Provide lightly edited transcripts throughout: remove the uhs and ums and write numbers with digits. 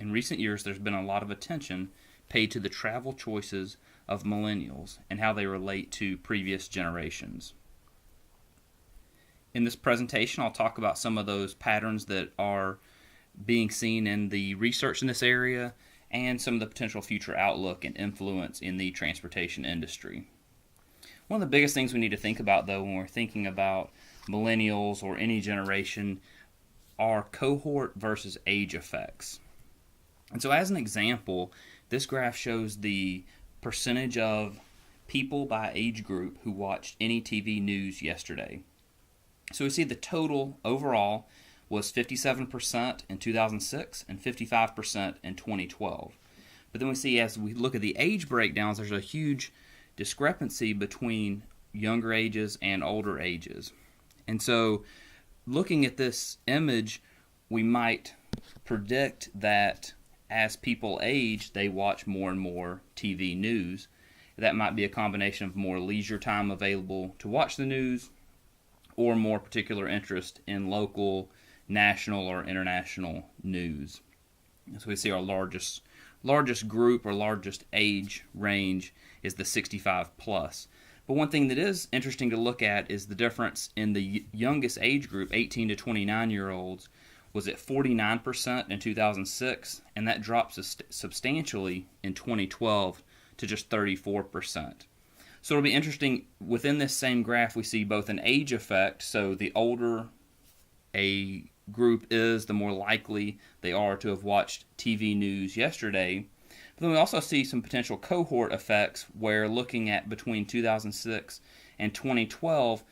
in recent years there's been a lot of attention paid to the travel choices of millennials and how they relate to previous generations. In this presentation, I'll talk about some of those patterns that are being seen in the research in this area and some of the potential future outlook and influence in the transportation industry. One of the biggest things we need to think about, though, when we're thinking about millennials or any generation are cohort versus age effects. And so as an example, this graph shows the percentage of people by age group who watched any TV news yesterday. So we see the total overall was 57% in 2006 and 55% in 2012. But then we see as we look at the age breakdowns, there's a huge discrepancy between younger ages and older ages. And so looking at this image, we might predict that as people age, they watch more and more TV news. That might be a combination of more leisure time available to watch the news or more particular interest in local, national, or international news. So we see our largest group or largest age range is the 65 plus. But one thing that is interesting to look at is the difference in the youngest age group, 18 to 29-year-olds, was at 49% in 2006, and that drops substantially in 2012 to just 34%. So it'll be interesting, within this same graph we see both an age effect, so the older a group is, the more likely they are to have watched TV news yesterday. But then we also see some potential cohort effects where looking at between 2006 and 2012,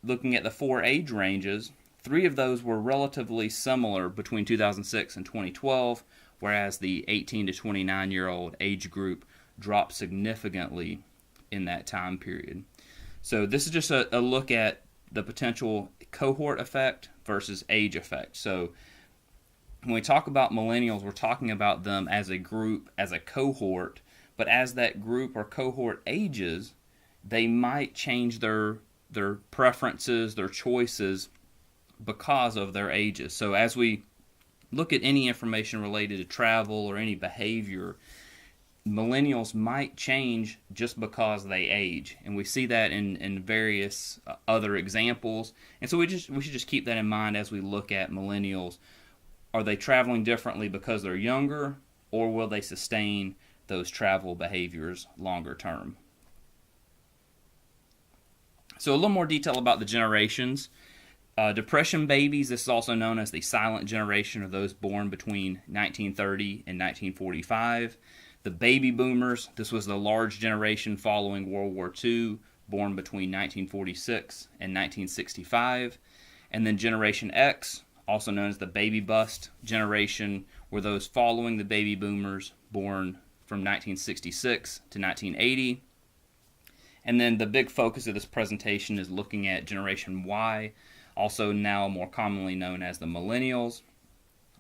looking at the four age ranges, 3 of those were relatively similar between 2006 and 2012, whereas the 18 to 29-year-old age group dropped significantly in that time period. So this is just a look at the potential cohort effect versus age effect. So when we talk about millennials, we're talking about them as a group, as a cohort, but as that group or cohort ages, they might change their preferences, their choices because of their ages. So as we look at any information related to travel or any behavior, millennials might change just because they age, and we see that in various other examples. And so we should just keep that in mind as we look at millennials. Are they traveling differently because they're younger, or will they sustain those travel behaviors longer term? So a little more detail about the generations. Depression babies, this is also known as the silent generation, or those born between 1930 and 1945. The baby boomers, this was the large generation following World War II, born between 1946 and 1965. And then Generation X, also known as the baby bust generation, were those following the baby boomers, born from 1966 to 1980. And then the big focus of this presentation is looking at Generation Y, also now more commonly known as the millennials.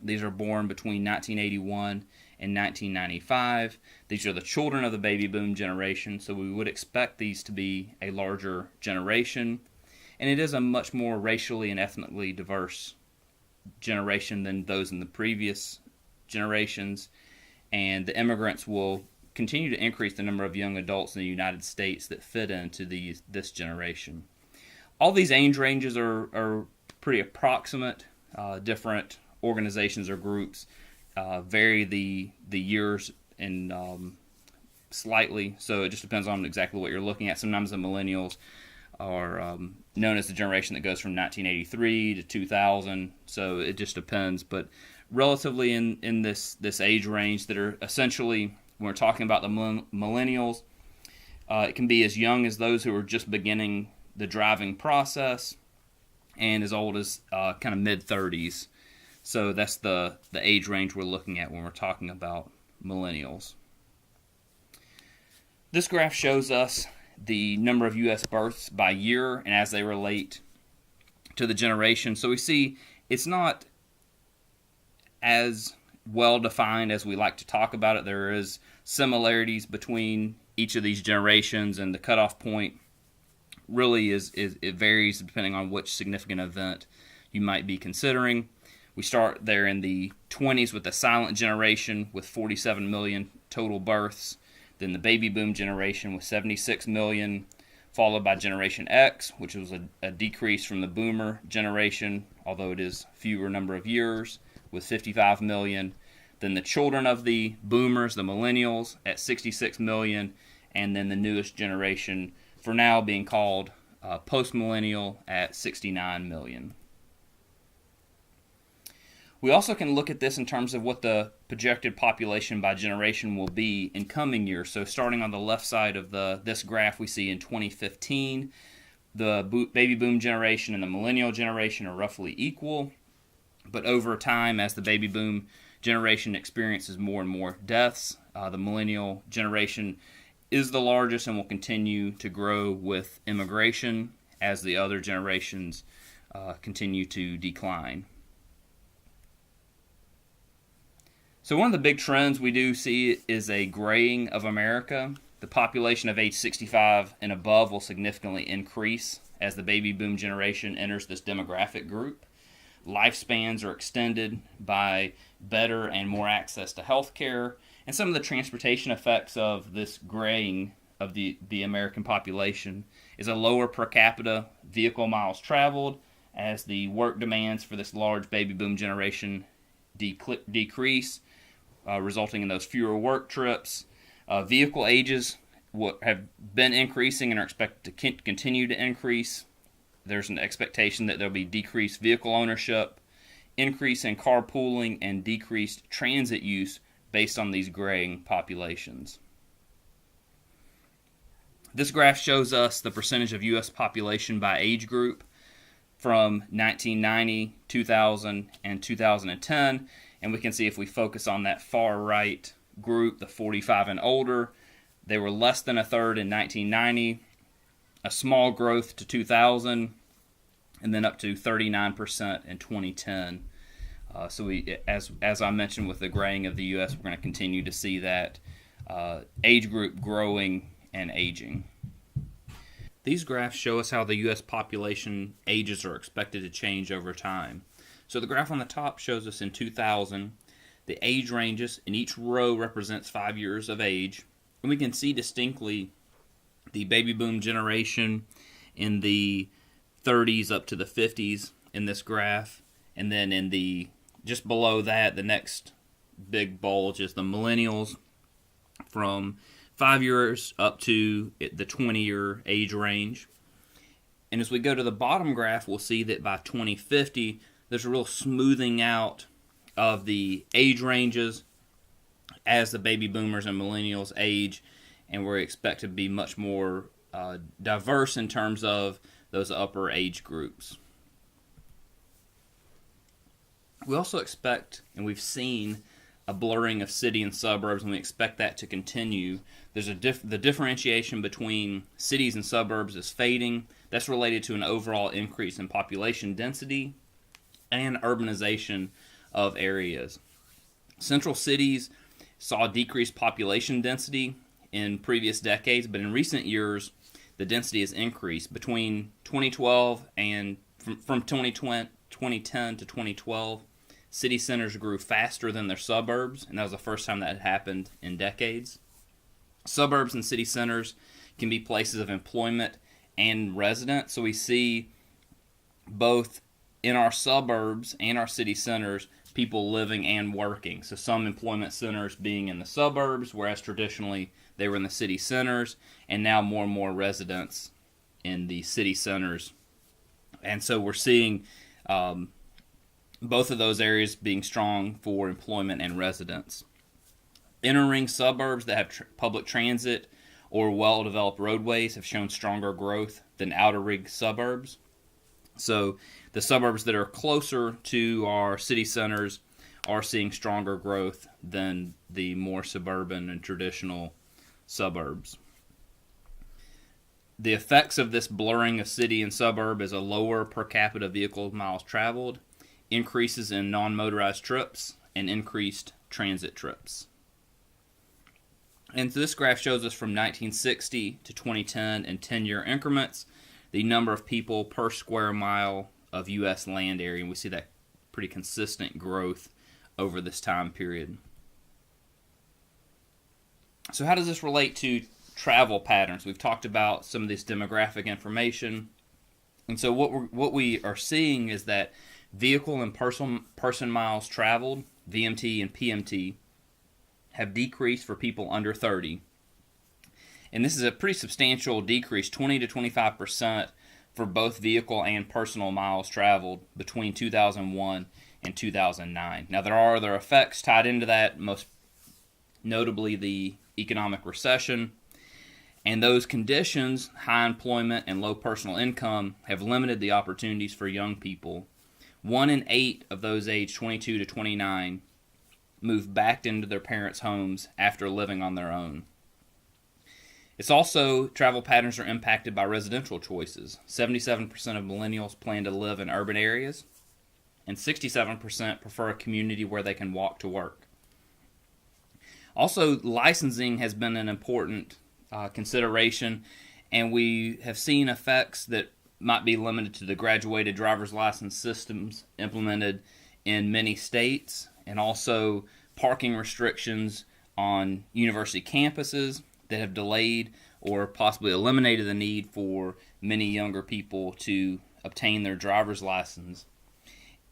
These are born between 1981 and 1995. These are the children of the baby boom generation, so we would expect these to be a larger generation. And it is a much more racially and ethnically diverse generation than those in the previous generations. And the immigrants will continue to increase the number of young adults in the United States that fit into this generation. All these age ranges are pretty approximate. Different organizations or groups vary the years and slightly, so it just depends on exactly what you're looking at. Sometimes the millennials are known as the generation that goes from 1983 to 2000, so it just depends. But relatively in this age range that are essentially, when we're talking about the millennials, it can be as young as those who are just beginning the driving process and as old as kind of mid-30s. So that's the age range we're looking at when we're talking about millennials. This graph shows us the number of U.S. births by year and as they relate to the generation. So we see it's not as well defined as we like to talk about it. There is similarities between each of these generations, and the cutoff point really it varies depending on which significant event you might be considering. We start there in the 20s with the silent generation with 47 million total births. Then the baby boom generation with 76 million, followed by Generation X, which was a decrease from the boomer generation, although it is fewer number of years, with 55 million. Then the children of the boomers, the millennials, at 66 million, and then the newest generation, for now being called post-millennial, at 69 million. We also can look at this in terms of what the projected population by generation will be in coming years. So starting on the left side of this graph, we see in 2015, the baby boom generation and the millennial generation are roughly equal. But over time, as the baby boom generation experiences more and more deaths, the millennial generation is the largest and will continue to grow with immigration as the other generations continue to decline. So one of the big trends we do see is a graying of America. The population of age 65 and above will significantly increase as the baby boom generation enters this demographic group. Lifespans are extended by better and more access to health care, and some of the transportation effects of this graying of the American population is a lower per capita vehicle miles traveled as the work demands for this large baby boom generation decrease, resulting in those fewer work trips. Vehicle ages have been increasing and are expected to continue to increase. There's an expectation that there'll be decreased vehicle ownership, increase in carpooling, and decreased transit use based on these graying populations. This graph shows us the percentage of U.S. population by age group from 1990, 2000, and 2010. And we can see if we focus on that far right group, the 45 and older, they were less than a third in 1990, a small growth to 2000, and then up to 39% in 2010. So we, as I mentioned with the graying of the U.S., we're going to continue to see that age group growing and aging. These graphs show us how the U.S. population ages are expected to change over time. So the graph on the top shows us in 2000, the age ranges, and each row represents 5 years of age. And we can see distinctly the baby boom generation in the 30s up to the 50s in this graph. And then in the just below that, the next big bulge is the millennials from 5 years up to the 20-year age range. And as we go to the bottom graph, we'll see that by 2050, there's a real smoothing out of the age ranges as the baby boomers and millennials age, and we expect to be much more diverse in terms of those upper age groups. We also expect, and we've seen, a blurring of city and suburbs, and we expect that to continue. There's the differentiation between cities and suburbs is fading. That's related to an overall increase in population density and urbanization of areas. Central cities saw decreased population density in previous decades, but in recent years, the density has increased. Between 2012 and from 2010 to 2012, city centers grew faster than their suburbs, and that was the first time that had happened in decades. Suburbs and city centers can be places of employment and residence, so we see both in our suburbs and our city centers, people living and working. So some employment centers being in the suburbs, whereas traditionally they were in the city centers, and now more and more residents in the city centers. And so we're seeing both of those areas being strong for employment and residence. Inner-ring suburbs that have public transit or well-developed roadways have shown stronger growth than outer-ring suburbs. So the suburbs that are closer to our city centers are seeing stronger growth than the more suburban and traditional suburbs. The effects of this blurring of city and suburb is a lower per capita vehicle miles traveled, increases in non-motorized trips, and increased transit trips. And so this graph shows us from 1960 to 2010 in 10-year increments the number of people per square mile of U.S. land area. And we see that pretty consistent growth over this time period. So how does this relate to travel patterns? We've talked about some of this demographic information. And so what we are seeing is that vehicle and person miles traveled, VMT and PMT, have decreased for people under 30. And this is a pretty substantial decrease, 20 to 25% for both vehicle and personal miles traveled between 2001 and 2009. Now, there are other effects tied into that, most notably the economic recession. And those conditions, high employment and low personal income, have limited the opportunities for young people. 1 in 8 of those aged 22 to 29 move back into their parents' homes after living on their own. It's also, travel patterns are impacted by residential choices. 77% of millennials plan to live in urban areas, and 67% prefer a community where they can walk to work. Also, licensing has been an important consideration, and we have seen effects that might be limited to the graduated driver's license systems implemented in many states, and also parking restrictions on university campuses that have delayed or possibly eliminated the need for many younger people to obtain their driver's license.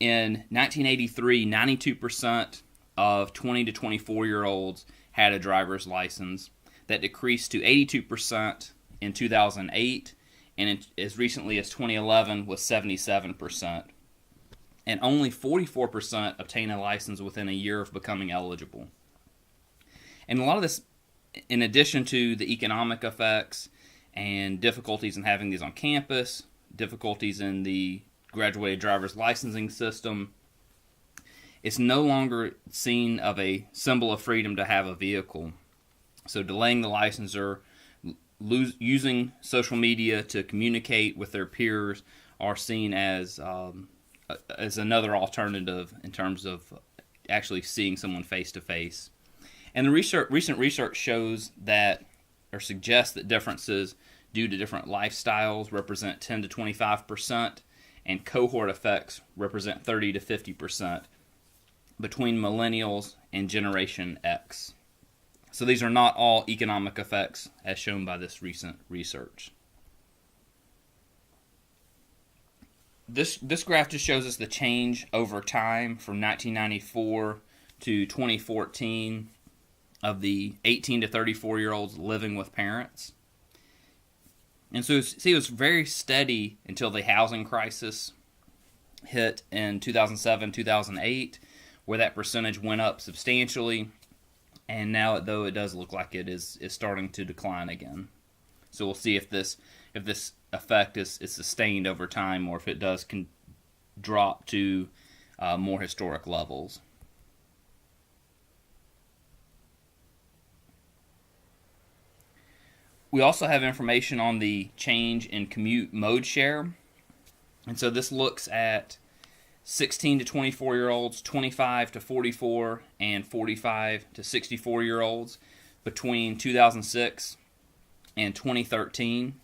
In 1983, 92% of 20 to 24-year-olds had a driver's license. That decreased to 82% in 2008, and as recently as 2011 was 77%. And only 44% obtain a license within a year of becoming eligible. And a lot of this, in addition to the economic effects and difficulties in having these on campus, difficulties in the graduated driver's licensing system, it's no longer seen of a symbol of freedom to have a vehicle. So delaying the licensure, using social media to communicate with their peers are seen as another alternative in terms of actually seeing someone face to face. And the recent research shows that, or suggests that differences due to different lifestyles represent 10 to 25%, and cohort effects represent 30 to 50% between millennials and Generation X. So these are not all economic effects as shown by this recent research. This graph just shows us the change over time from 1994 to 2014 of the 18 to 34-year-olds living with parents. And so see, it was very steady until the housing crisis hit in 2007, 2008, where that percentage went up substantially. And now, though, it does look like it is starting to decline again. So we'll see if this effect is sustained over time, or if it does drop to more historic levels. We also have information on the change in commute mode share. And so this looks at 16 to 24-year-olds, 25 to 44, and 45 to 64-year-olds between 2006 and 2013.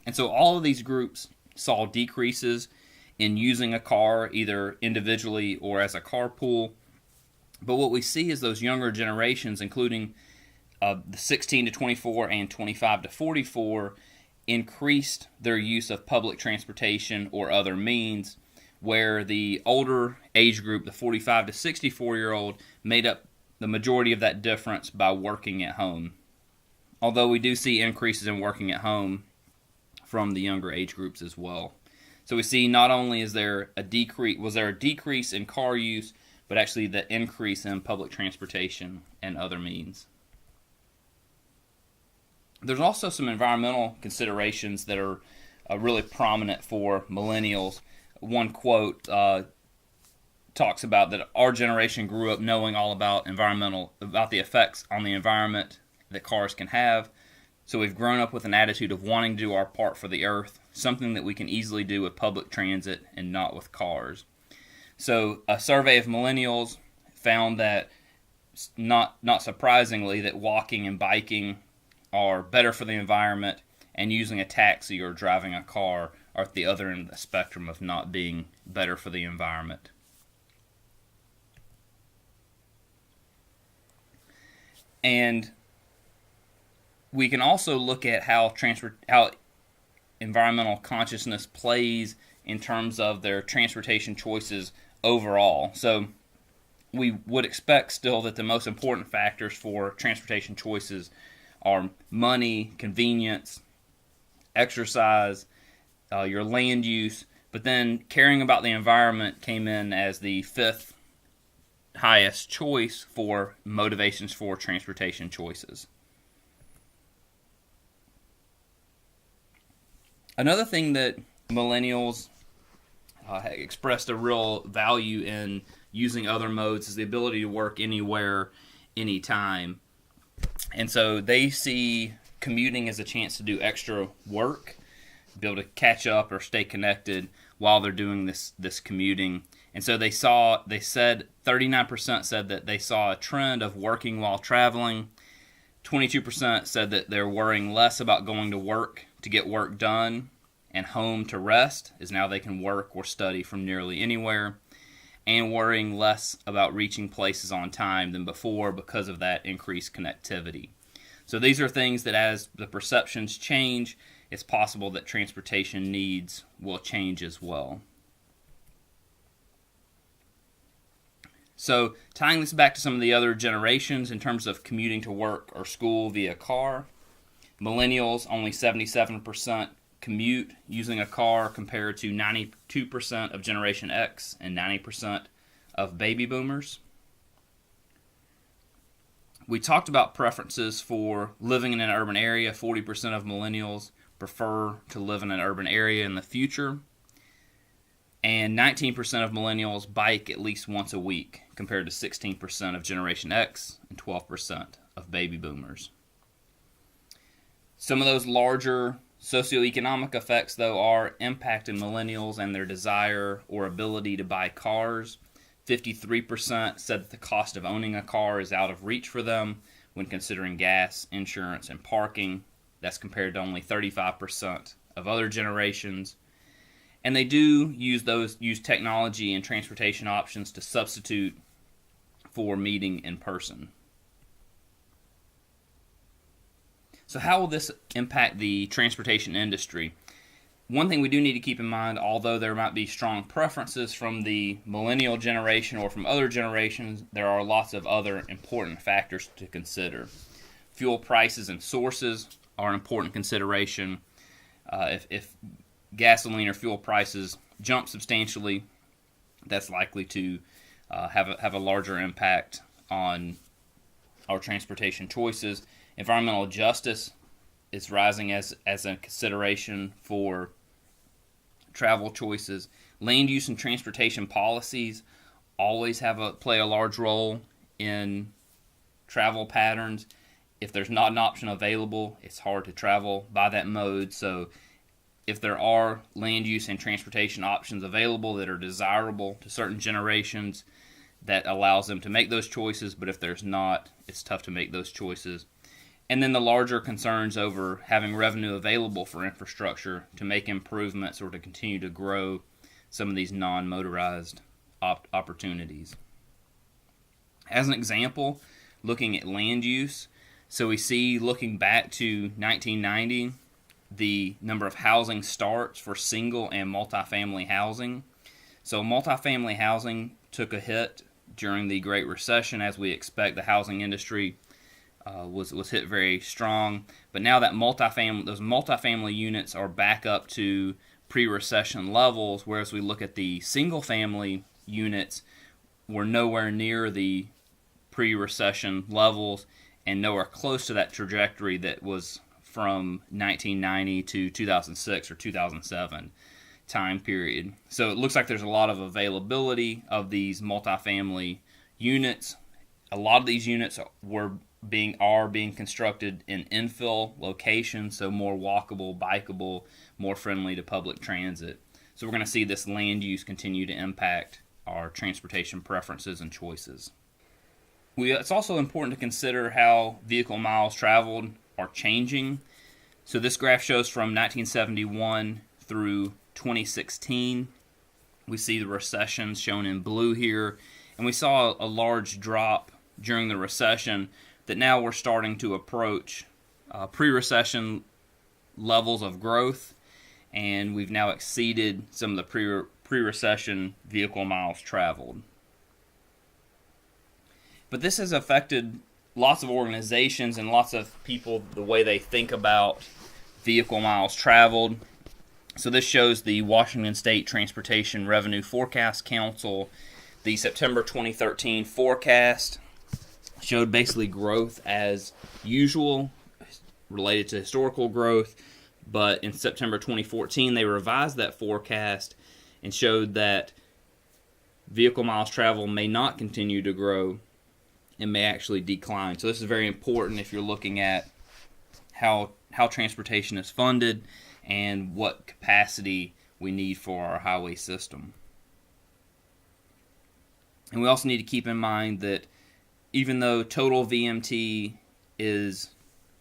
And so all of these groups saw decreases in using a car either individually or as a carpool. But what we see is those younger generations, including the 16 to 24 and 25 to 44, increased their use of public transportation or other means, where the older age group, the 45 to 64-year-old, made up the majority of that difference by working at home. Although we do see increases in working at home from the younger age groups as well. So we see not only was there a decrease in car use, but actually the increase in public transportation and other means. There's also some environmental considerations that are really prominent for millennials. One quote talks about that our generation grew up knowing all about the effects on the environment that cars can have. So we've grown up with an attitude of wanting to do our part for the earth, something that we can easily do with public transit and not with cars. So a survey of millennials found that, not surprisingly, that walking and biking are better for the environment, and using a taxi or driving a car are at the other end of the spectrum of not being better for the environment. And we can also look at how environmental consciousness plays in terms of their transportation choices overall. So we would expect still that the most important factors for transportation choices are money, convenience, exercise, your land use, but then caring about the environment came in as the fifth highest choice for motivations for transportation choices. Another thing that millennials expressed a real value in using other modes is the ability to work anywhere, anytime. And so they see commuting as a chance to do extra work, be able to catch up or stay connected while they're doing this commuting. And so they said 39% said that they saw a trend of working while traveling. 22% said that they're worrying less about going to work to get work done and home to rest, as now they can work or study from nearly anywhere, and worrying less about reaching places on time than before because of that increased connectivity. So these are things that as the perceptions change, it's possible that transportation needs will change as well. So tying this back to some of the other generations in terms of commuting to work or school via car, millennials, only 77% commute using a car compared to 92% of Generation X and 90% of baby boomers. We talked about preferences for living in an urban area. 40% of millennials prefer to live in an urban area in the future. And 19% of millennials bike at least once a week, compared to 16% of Generation X and 12% of baby boomers. Some of those larger socioeconomic effects, though, are impacting millennials and their desire or ability to buy cars. 53% said that the cost of owning a car is out of reach for them when considering gas, insurance, and parking. That's compared to only 35% of other generations. And they do use technology and transportation options to substitute for meeting in person. So how will this impact the transportation industry? One thing we do need to keep in mind, although there might be strong preferences from the millennial generation or from other generations, there are lots of other important factors to consider. Fuel prices and sources are an important consideration. If gasoline or fuel prices jump substantially, that's likely to have a larger impact on our transportation choices. Environmental justice is rising as a consideration for travel choices. Land use and transportation policies always play a large role in travel patterns. If there's not an option available, it's hard to travel by that mode. So if there are land use and transportation options available that are desirable to certain generations, that allows them to make those choices. But if there's not, it's tough to make those choices. And then the larger concerns over having revenue available for infrastructure to make improvements or to continue to grow some of these non-motorized opportunities. As an example, looking at land use, so we see, looking back to 1990, the number of housing starts for single and multifamily housing. So multifamily housing took a hit during the Great Recession, as we expect. The housing industry was hit very strong, but now that those multifamily units are back up to pre-recession levels, whereas we look at the single-family units, we're nowhere near the pre-recession levels and nowhere close to that trajectory that was from 1990 to 2006 or 2007 time period. So it looks like there's a lot of availability of these multifamily units. A lot of these units are being constructed in infill locations, so more walkable, bikeable, more friendly to public transit. So we're going to see this land use continue to impact our transportation preferences and choices. It's also important to consider how vehicle miles traveled are changing. So this graph shows from 1971 through 2016. We see the recessions shown in blue here, and we saw a large drop during the recession, that now we're starting to approach pre-recession levels of growth, and we've now exceeded some of the pre-recession vehicle miles traveled. But this has affected lots of organizations and lots of people, the way they think about vehicle miles traveled. So this shows the Washington State Transportation Revenue Forecast Council. The September 2013 forecast showed basically growth as usual, related to historical growth. But in September 2014, they revised that forecast and showed that vehicle miles traveled may not continue to grow and may actually decline. So this is very important if you're looking at how transportation is funded and what capacity we need for our highway system. And we also need to keep in mind that even though total VMT is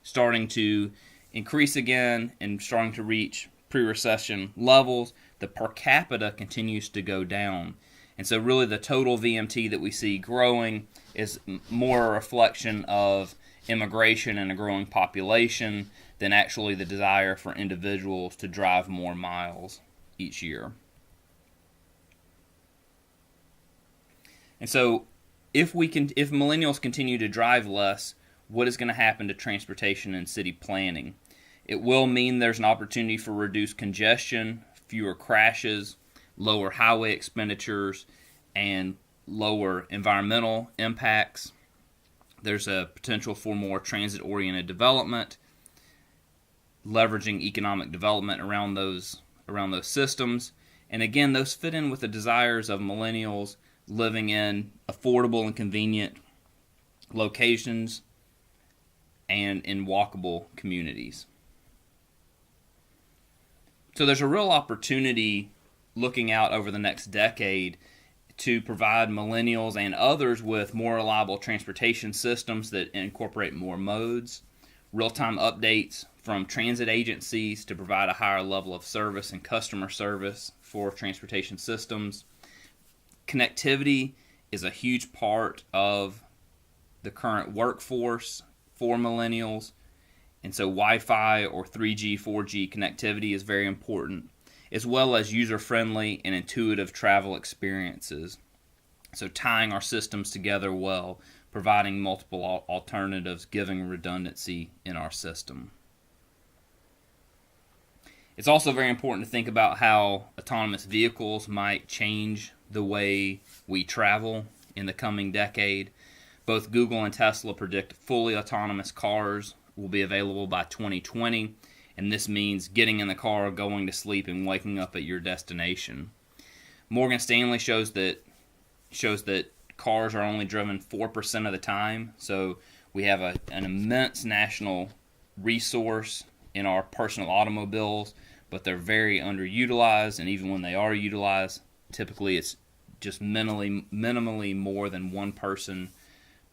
starting to increase again and starting to reach pre-recession levels, the per capita continues to go down. And so really the total VMT that we see growing is more a reflection of immigration and a growing population than actually the desire for individuals to drive more miles each year. And so if millennials continue to drive less, what is going to happen to transportation and city planning? It will mean there's an opportunity for reduced congestion, fewer crashes, lower highway expenditures, and lower environmental impacts. There's a potential for more transit-oriented development, leveraging economic development around those systems. And again, those fit in with the desires of millennials living in affordable and convenient locations and in walkable communities. So there's a real opportunity looking out over the next decade to provide millennials and others with more reliable transportation systems that incorporate more modes, real-time updates from transit agencies to provide a higher level of service and customer service for transportation systems. Connectivity is a huge part of the current workforce for millennials, and so Wi-Fi or 3G, 4G connectivity is very important, as well as user-friendly and intuitive travel experiences. So tying our systems together well, providing multiple alternatives, giving redundancy in our system. It's also very important to think about how autonomous vehicles might change the way we travel in the coming decade. Both Google and Tesla predict fully autonomous cars will be available by 2020, and this means getting in the car, going to sleep, and waking up at your destination. Morgan Stanley shows that cars are only driven 4% of the time, so we have an immense national resource in our personal automobiles, but they're very underutilized, and even when they are utilized, typically it's just minimally more than one person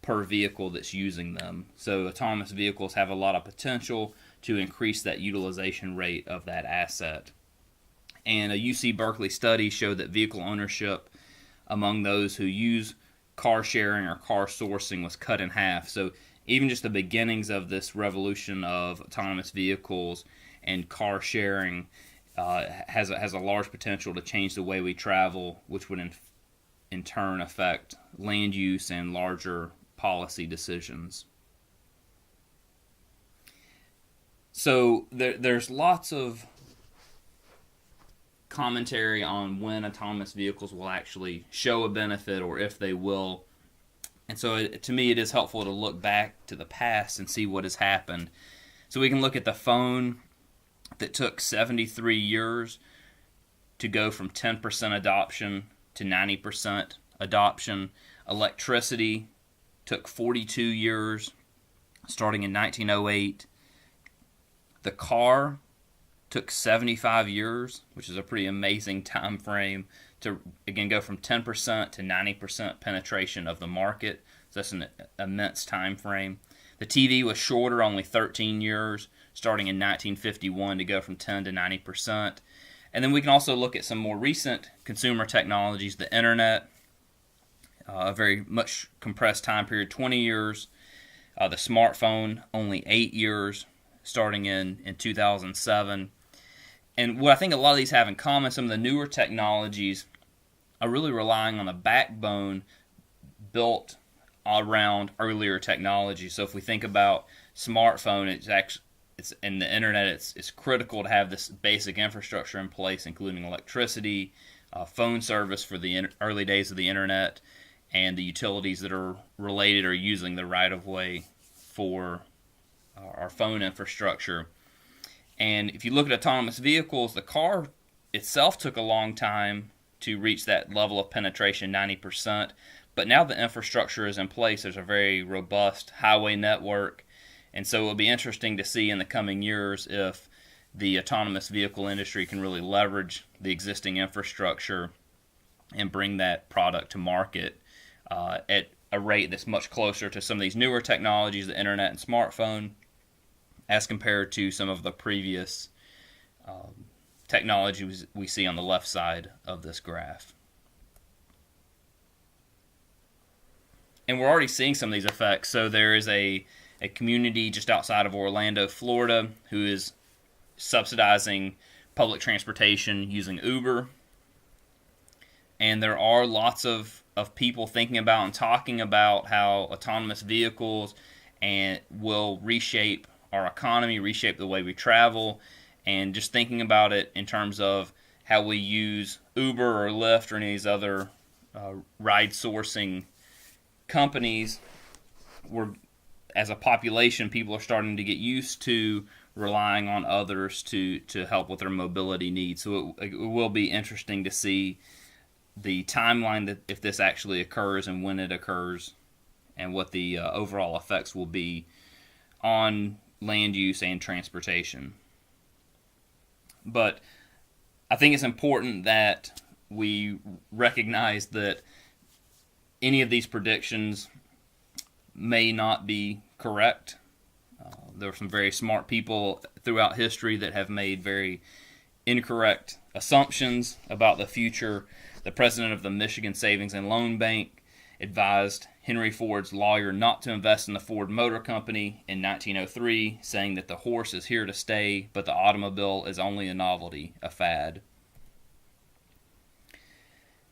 per vehicle that's using them. So autonomous vehicles have a lot of potential to increase that utilization rate of that asset. And a UC Berkeley study showed that vehicle ownership among those who use car sharing or car sourcing was cut in half. So even just the beginnings of this revolution of autonomous vehicles and car sharing has a large potential to change the way we travel, which would in turn affect land use and larger policy decisions. So there's lots of commentary on when autonomous vehicles will actually show a benefit or if they will. And so to me it is helpful to look back to the past and see what has happened. So we can look at the phone that took 73 years to go from 10% adoption to 90% adoption. Electricity took 42 years, starting in 1908. The car took 75 years, which is a pretty amazing time frame to, again, go from 10% to 90% penetration of the market. So that's an immense time frame. The TV was shorter, only 13 years, starting in 1951 to go from 10 to 90%. And then we can also look at some more recent consumer technologies, the internet, a very much compressed time period, 20 years. The smartphone, only 8 years, starting in 2007. And what I think a lot of these have in common, some of the newer technologies are really relying on a backbone built around earlier technology. So if we think about smartphone, it's in the internet. It's critical to have this basic infrastructure in place, including electricity, phone service for the early days of the internet, and the utilities that are related or using the right of way for our phone infrastructure. And if you look at autonomous vehicles, the car itself took a long time to reach that level of penetration, 90%. But now the infrastructure is in place. There's a very robust highway network. And so it'll be interesting to see in the coming years if the autonomous vehicle industry can really leverage the existing infrastructure and bring that product to market at a rate that's much closer to some of these newer technologies, the internet and smartphone, as compared to some of the previous technologies we see on the left side of this graph. And we're already seeing some of these effects. So there is a community just outside of Orlando, Florida, who is subsidizing public transportation using Uber. And there are lots of people thinking about and talking about how autonomous vehicles will reshape our economy, reshape the way we travel, and just thinking about it in terms of how we use Uber or Lyft or any of these other ride sourcing companies. As a population, people are starting to get used to relying on others to help with their mobility needs. So it will be interesting to see the timeline that if this actually occurs and when it occurs, and what the overall effects will be on land use and transportation. But I think it's important that we recognize that any of these predictions may not be correct. There are some very smart people throughout history that have made very incorrect assumptions about the future. The president of the Michigan Savings and Loan Bank advised Henry Ford's lawyer not to invest in the Ford Motor Company in 1903, saying that the horse is here to stay, but the automobile is only a novelty, a fad.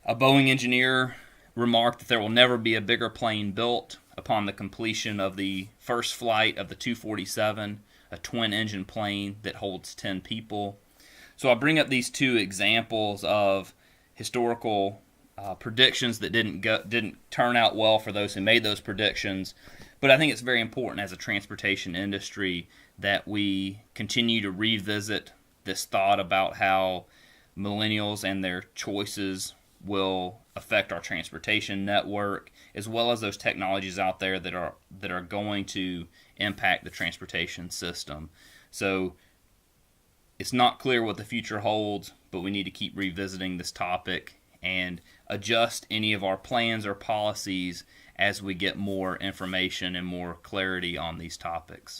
A Boeing engineer remarked that there will never be a bigger plane built upon the completion of the first flight of the 247, a twin-engine plane that holds 10 people. So I bring up these two examples of historical predictions that didn't turn out well for those who made those predictions. But I think it's very important as a transportation industry that we continue to revisit this thought about how millennials and their choices will affect our transportation network, as well as those technologies out there that are going to impact the transportation system. So it's not clear what the future holds, but we need to keep revisiting this topic and adjust any of our plans or policies as we get more information and more clarity on these topics.